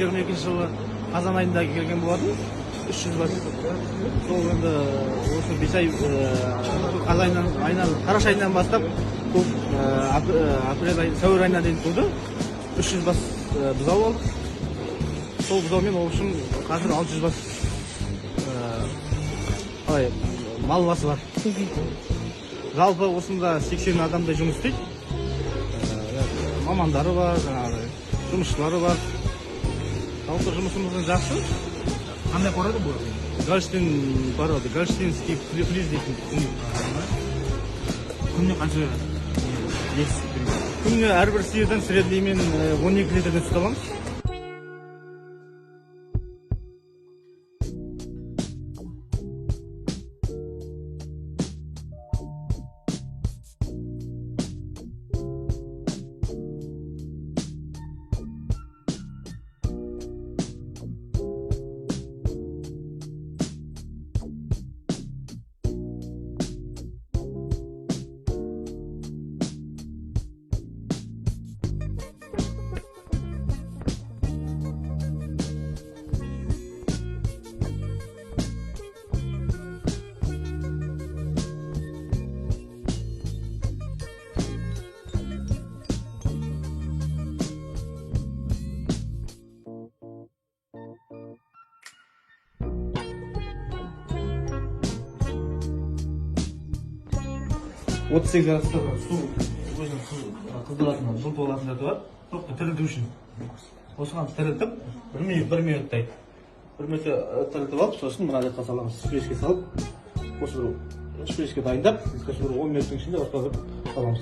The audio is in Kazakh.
2022 жылы қазан айында келген болатын 300 бас. Сол енді осы 5 ай қазан айынан қараша айынан бастап апрель айы сәуір айына дейін туды. 300 бас бұзау алдық. Сол бұзаумен ол үшін қазір 600 бас мал басы бар. Жалпы осында 80 адамдай жұмыс істейді. Мамандары бар, жұмысшылары бар. Жалпы жұмысымыздың жақсы. Қандай қорады бұл? Гольштейн породы, гольштейнский фриз дейтін. Күніне қанша ес? Күніне әрбір сиырдан среднеймен 12 литрден сүт аламыз. От 8 градустағы су өзінің қыздыратын, жылытып алатын заты бар. Тоқты тірілту үшін. Осыған тірілтіп, 1 минуттай. 1 минутта тірілтіп алып, сосын мына жаққа саламыз. Шпричке салып, осы шпричке дайындап, 10 минуттың ішінде орталып саламыз.